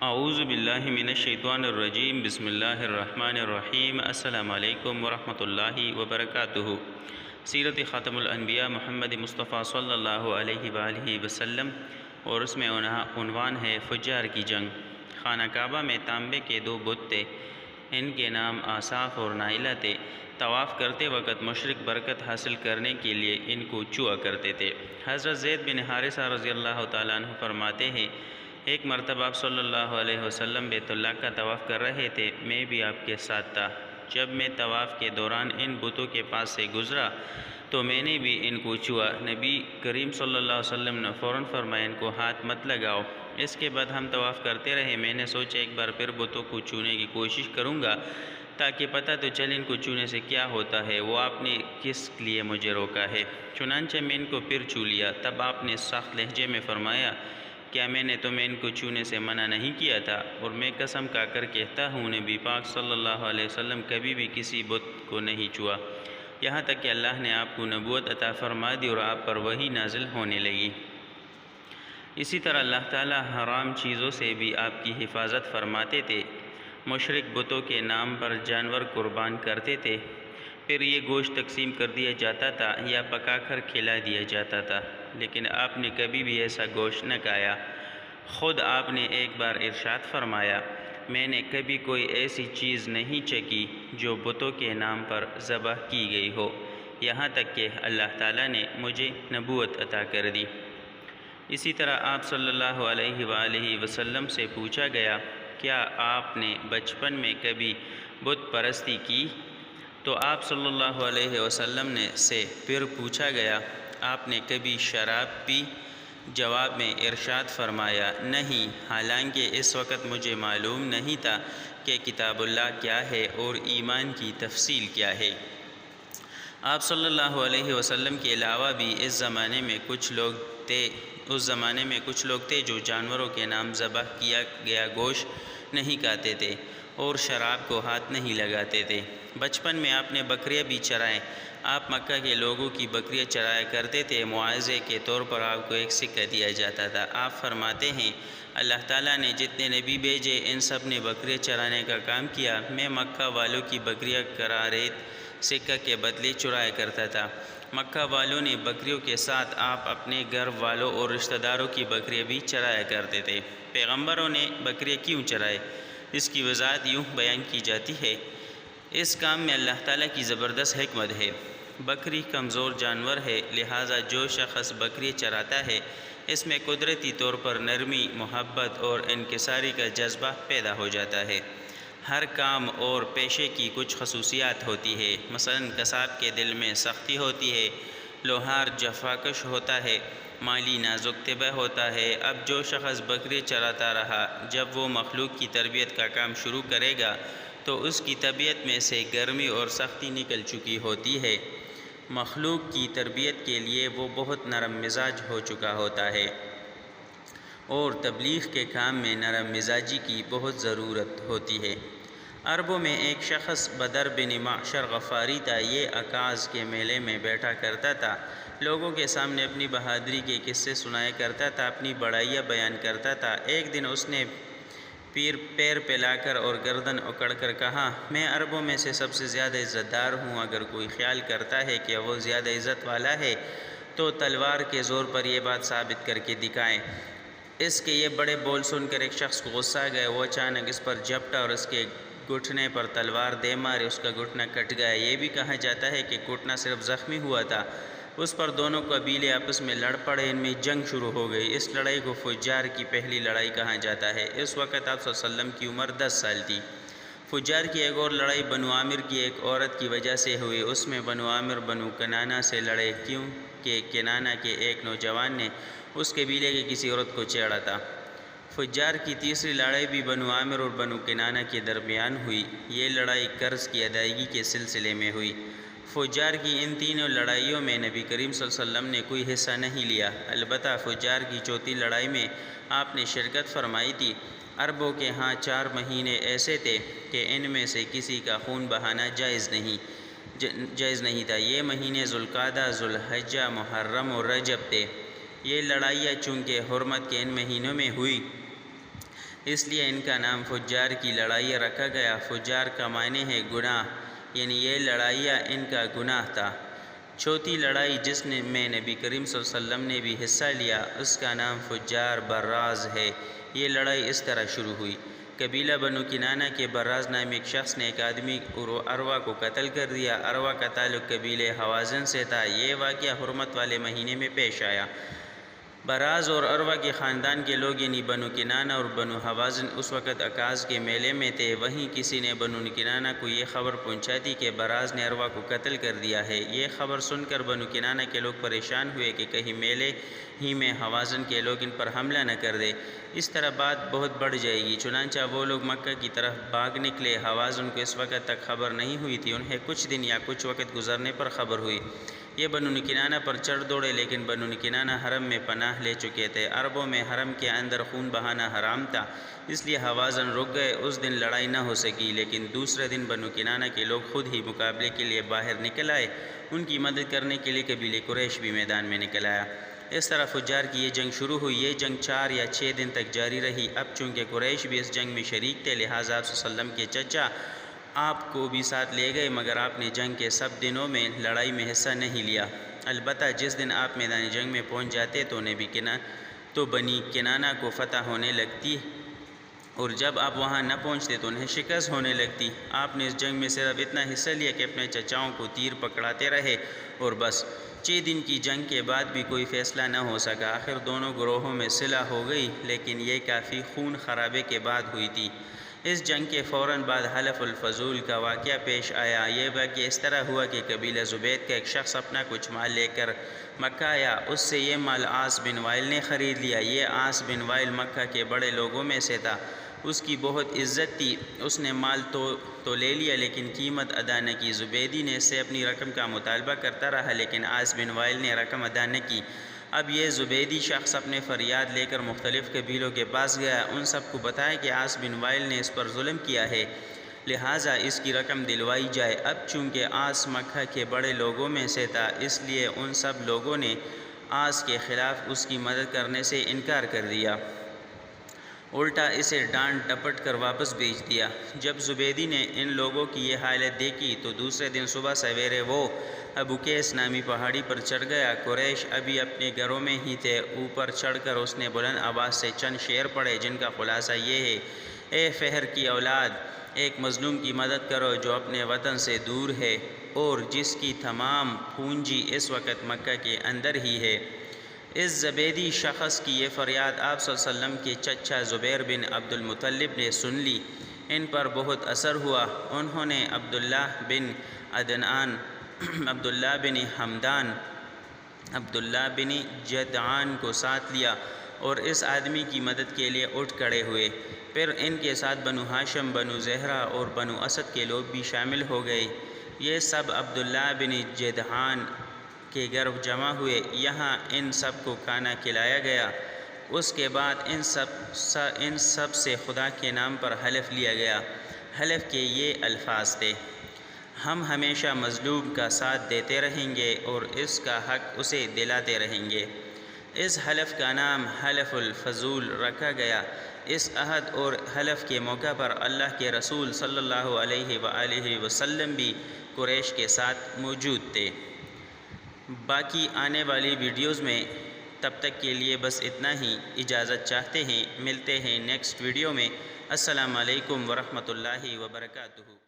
اعوذ باللہ من الشیطان الرجیم بسم اللہ الرحمن الرحیم السلام علیکم ورحمۃ اللہ وبرکاتہ۔ سیرت خاتم الانبیاء محمد مصطفیٰ صلی اللہ علیہ وآلہ وسلم، اور اس میں عنوان ہے فجار کی جنگ۔ خانہ کعبہ میں تانبے کے دو بت تھے، ان کے نام آصاف اور نائلہ تھے۔ طواف کرتے وقت مشرک برکت حاصل کرنے کے لیے ان کو چھوا کرتے تھے۔ حضرت زید بن حارثہ رضی اللہ تعالیٰ عنہ فرماتے ہیں، ایک مرتبہ آپ صلی اللہ علیہ وسلم بیت اللہ کا طواف کر رہے تھے، میں بھی آپ کے ساتھ تھا۔ جب میں طواف کے دوران ان بتوں کے پاس سے گزرا تو میں نے بھی ان کو چھوا۔ نبی کریم صلی اللہ علیہ وسلم نے فوراً فرمایا، ان کو ہاتھ مت لگاؤ۔ اس کے بعد ہم طواف کرتے رہے۔ میں نے سوچا ایک بار پھر بتوں کو چھونے کی کوشش کروں گا تاکہ پتہ تو چلے ان کو چھونے سے کیا ہوتا ہے، وہ آپ نے کس لیے مجھے روکا ہے۔ چنانچہ میں ان کو پھر چھو لیا۔ تب آپ نے سخت لہجے میں فرمایا، کیا میں نے تمہیں ان کو چھونے سے منع نہیں کیا تھا؟ اور میں قسم کھا کر کہتا ہوں، نبی پاک صلی اللہ علیہ وسلم کبھی بھی کسی بت کو نہیں چھوا، یہاں تک کہ اللہ نے آپ کو نبوت عطا فرما دی اور آپ پر وحی نازل ہونے لگی۔ اسی طرح اللہ تعالیٰ حرام چیزوں سے بھی آپ کی حفاظت فرماتے تھے۔ مشرک بتوں کے نام پر جانور قربان کرتے تھے، پھر یہ گوشت تقسیم کر دیا جاتا تھا یا پکا کر کھلا دیا جاتا تھا، لیکن آپ نے کبھی بھی ایسا گوشت نہ کھایا۔ خود آپ نے ایک بار ارشاد فرمایا، میں نے کبھی کوئی ایسی چیز نہیں چکھی جو بتوں کے نام پر ذبح کی گئی ہو، یہاں تک کہ اللہ تعالیٰ نے مجھے نبوت عطا کر دی۔ اسی طرح آپ صلی اللہ علیہ وآلہ وسلم سے پوچھا گیا، کیا آپ نے بچپن میں کبھی بت پرستی کی؟ تو آپ صلی اللہ علیہ وسلم سے پھر پوچھا گیا، آپ نے کبھی شراب پی؟ جواب میں ارشاد فرمایا، نہیں، حالانکہ اس وقت مجھے معلوم نہیں تھا کہ کتاب اللہ کیا ہے اور ایمان کی تفصیل کیا ہے۔ آپ صلی اللہ علیہ وسلم کے علاوہ بھی اس زمانے میں کچھ لوگ تھے جو جانوروں کے نام ذبح کیا گیا گوشت نہیں کھاتے تھے اور شراب کو ہاتھ نہیں لگاتے تھے۔ بچپن میں آپ نے بکریاں بھی چرائیں۔ آپ مکہ کے لوگوں کی بکریاں چرایا کرتے تھے۔ معاوضے کے طور پر آپ کو ایک سکہ دیا جاتا تھا۔ آپ فرماتے ہیں، اللہ تعالیٰ نے جتنے نبی بھیجے ان سب نے بکریاں چرانے کا کام کیا، میں مکہ والوں کی بکریاں قرارید سکہ کے بدلے چرایا کرتا تھا۔ مکہ والوں نے بکریوں کے ساتھ آپ اپنے گھر والوں اور رشتہ داروں کی بکریاں بھی چرایا کرتے تھے۔ پیغمبروں نے بکریاں کیوں چرائے؟ اس کی وضاحت یوں بیان کی جاتی ہے، اس کام میں اللہ تعالیٰ کی زبردست حکمت ہے۔ بکری کمزور جانور ہے، لہٰذا جو شخص بکری چراتا ہے اس میں قدرتی طور پر نرمی، محبت اور انکساری کا جذبہ پیدا ہو جاتا ہے۔ ہر کام اور پیشے کی کچھ خصوصیات ہوتی ہے، مثلاً قصاب کے دل میں سختی ہوتی ہے، لوہار جفاکش ہوتا ہے، مالی نازک طبع ہوتا ہے۔ اب جو شخص بکری چراتا رہا، جب وہ مخلوق کی تربیت کا کام شروع کرے گا تو اس کی طبیعت میں سے گرمی اور سختی نکل چکی ہوتی ہے۔ مخلوق کی تربیت کے لیے وہ بہت نرم مزاج ہو چکا ہوتا ہے، اور تبلیغ کے کام میں نرم مزاجی کی بہت ضرورت ہوتی ہے۔ عربوں میں ایک شخص بدر بن معشر غفاری تھا۔ یہ عکاظ کے میلے میں بیٹھا کرتا تھا، لوگوں کے سامنے اپنی بہادری کے قصے سنایا کرتا تھا، اپنی بڑائیاں بیان کرتا تھا۔ ایک دن اس نے پیر پھیلا کر اور گردن اکڑ کر کہا، میں عربوں میں سے سب سے زیادہ عزت دار ہوں۔ اگر کوئی خیال کرتا ہے کہ وہ زیادہ عزت والا ہے تو تلوار کے زور پر یہ بات ثابت کر کے دکھائیں۔ اس کے یہ بڑے بول سن کر ایک شخص کو غصہ آ گیا۔ وہ اچانک اس پر جھپٹا اور اس کے گھٹنے پر تلوار دے ماری، اس کا گھٹنا کٹ گیا۔ یہ بھی کہا جاتا ہے کہ گھٹنا صرف زخمی ہوا تھا۔ اس پر دونوں قبیلے آپس میں لڑ پڑے، ان میں جنگ شروع ہو گئی۔ اس لڑائی کو فجار کی پہلی لڑائی کہا جاتا ہے۔ اس وقت آپ صلی اللہ علیہ وسلم کی عمر 10 سال تھی۔ فجار کی ایک اور لڑائی بنو عامر کی ایک عورت کی وجہ سے ہوئی۔ اس میں بنو عامر بنو کنانہ سے لڑے، کیونکہ کنانہ کے ایک نوجوان نے اس قبیلے کی کسی عورت کو چھیڑا تھا۔ فجار کی تیسری لڑائی بھی بنو عامر اور بنو کنانہ کے درمیان ہوئی۔ یہ لڑائی قرض کی ادائیگی کے سلسلے میں ہوئی۔ فجار کی ان تینوں لڑائیوں میں نبی کریم صلی اللہ علیہ وسلم نے کوئی حصہ نہیں لیا، البتہ فجار کی چوتھی لڑائی میں آپ نے شرکت فرمائی تھی۔ عربوں کے ہاں 4 مہینے ایسے تھے کہ ان میں سے کسی کا خون بہانا جائز نہیں تھا۔ یہ مہینے ذوالقعدہ، ذوالحجہ، محرم اور رجب تھے۔ یہ لڑائیاں چونکہ حرمت کے ان مہینوں میں ہوئی، اس لیے ان کا نام فجار کی لڑائی رکھا گیا۔ فجار کا معنی ہے گناہ، یعنی یہ لڑائیاں ان کا گناہ تھا۔ چوتھی لڑائی جس میں نبی کریم صلی اللہ علیہ وسلم نے بھی حصہ لیا، اس کا نام فجار براز ہے۔ یہ لڑائی اس طرح شروع ہوئی۔ قبیلہ بنو کنانہ کے براز نامی ایک شخص نے ایک آدمی عروہ کو قتل کر دیا۔ عروہ کا تعلق قبیلہ حوازن سے تھا۔ یہ واقعہ حرمت والے مہینے میں پیش آیا۔ براز اور عروہ کے خاندان کے لوگ یعنی بنو کنانہ اور بنو حوازن اس وقت عکاظ کے میلے میں تھے۔ وہیں کسی نے بنو کنانہ کو یہ خبر پہنچا دی کہ براز نے عروہ کو قتل کر دیا ہے۔ یہ خبر سن کر بنو کنانہ کے لوگ پریشان ہوئے کہ کہیں میلے ہی میں حوازن کے لوگ ان پر حملہ نہ کر دے، اس طرح بات بہت بڑھ جائے گی۔ چنانچہ وہ لوگ مکہ کی طرف بھاگ نکلے۔ حوازن کو اس وقت تک خبر نہیں ہوئی تھی، انہیں کچھ دن یا کچھ وقت گزرنے پر خبر ہوئی۔ یہ بنو کنانہ پر چڑھ دوڑے، لیکن بنو کنانہ حرم میں پناہ لے چکے تھے۔ عربوں میں حرم کے اندر خون بہانا حرام تھا، اس لیے حوازن رک گئے۔ اس دن لڑائی نہ ہو سکی، لیکن دوسرے دن بنو کنانہ کے لوگ خود ہی مقابلے کے لیے باہر نکل آئے۔ ان کی مدد کرنے کے لیے قبیلہ قریش بھی میدان میں نکل آیا۔ اس طرح فجار کی یہ جنگ شروع ہوئی۔ یہ جنگ 4 یا 6 دن تک جاری رہی۔ اب چونکہ قریش بھی اس جنگ میں شریک تھے، لہٰذا آپ صلی اللہ علیہ وسلم کے چچا آپ کو بھی ساتھ لے گئے، مگر آپ نے جنگ کے سب دنوں میں لڑائی میں حصہ نہیں لیا۔ البتہ جس دن آپ میدان جنگ میں پہنچ جاتے تو بنی کنانہ کو فتح ہونے لگتی، اور جب آپ وہاں نہ پہنچتے تو انہیں شکست ہونے لگتی۔ آپ نے اس جنگ میں صرف اتنا حصہ لیا کہ اپنے چچاؤں کو تیر پکڑاتے رہے، اور بس 6 دن کی جنگ کے بعد بھی کوئی فیصلہ نہ ہو سکا۔ آخر دونوں گروہوں میں صلح ہو گئی، لیکن یہ کافی خون خرابے کے بعد ہوئی تھی۔ اس جنگ کے فوراً بعد حلف الفضول کا واقعہ پیش آیا۔ یہ واقعہ اس طرح ہوا کہ قبیلہ زبید کا ایک شخص اپنا کچھ مال لے کر مکہ آیا۔ اس سے یہ مال عاص بن وائل نے خرید لیا۔ یہ عاص بن وائل مکہ کے بڑے لوگوں میں سے تھا، اس کی بہت عزت تھی۔ اس نے مال تو لے لیا، لیکن قیمت ادا نہ کی۔ زبیدی نے اس سے اپنی رقم کا مطالبہ کرتا رہا، لیکن عاص بن وائل نے رقم ادا نہ کی۔ اب یہ زبیدی شخص اپنے فریاد لے کر مختلف قبیلوں کے پاس گیا، ان سب کو بتایا کہ عاص بن وائل نے اس پر ظلم کیا ہے، لہٰذا اس کی رقم دلوائی جائے۔ اب چونکہ عاص مکہ کے بڑے لوگوں میں سے تھا، اس لیے ان سب لوگوں نے عاص کے خلاف اس کی مدد کرنے سے انکار کر دیا، الٹا اسے ڈانٹ ڈپٹ کر واپس بھیج دیا۔ جب زبیدی نے ان لوگوں کی یہ حالت دیکھی تو دوسرے دن صبح سویرے وہ ابوقیس نامی پہاڑی پر چڑھ گیا۔ قریش ابھی اپنے گھروں میں ہی تھے۔ اوپر چڑھ کر اس نے بلند آواز سے چند شعر پڑھے، جن کا خلاصہ یہ ہے: اے فہر کی اولاد، ایک مظلوم کی مدد کرو جو اپنے وطن سے دور ہے اور جس کی تمام پونجی اس وقت مکہ کے اندر ہی ہے۔ اس زبیدی شخص کی یہ فریاد آپ صلی اللہ علیہ وسلم کے چچا زبیر بن عبد المطلب نے سن لی۔ ان پر بہت اثر ہوا۔ انہوں نے عبداللہ بن عدنان، عبداللہ بن حمدان، عبداللہ بن جدعان کو ساتھ لیا اور اس آدمی کی مدد کے لیے اٹھ کھڑے ہوئے۔ پھر ان کے ساتھ بنو ہاشم، بنو زہرہ اور بنو اسد کے لوگ بھی شامل ہو گئے۔ یہ سب عبداللہ بن جدعان کے گھر جمع ہوئے۔ یہاں ان سب کو کھانا کھلایا گیا۔ اس کے بعد ان سب سے خدا کے نام پر حلف لیا گیا۔ حلف کے یہ الفاظ تھے: ہم ہمیشہ مظلوم کا ساتھ دیتے رہیں گے اور اس کا حق اسے دلاتے رہیں گے۔ اس حلف کا نام حلف الفضول رکھا گیا۔ اس عہد اور حلف کے موقع پر اللہ کے رسول صلی اللہ علیہ وآلہ وسلم بھی قریش کے ساتھ موجود تھے۔ باقی آنے والی ویڈیوز میں، تب تک کے لیے بس اتنا ہی، اجازت چاہتے ہیں۔ ملتے ہیں نیکسٹ ویڈیو میں۔ السلام علیکم ورحمۃ اللہ وبرکاتہ۔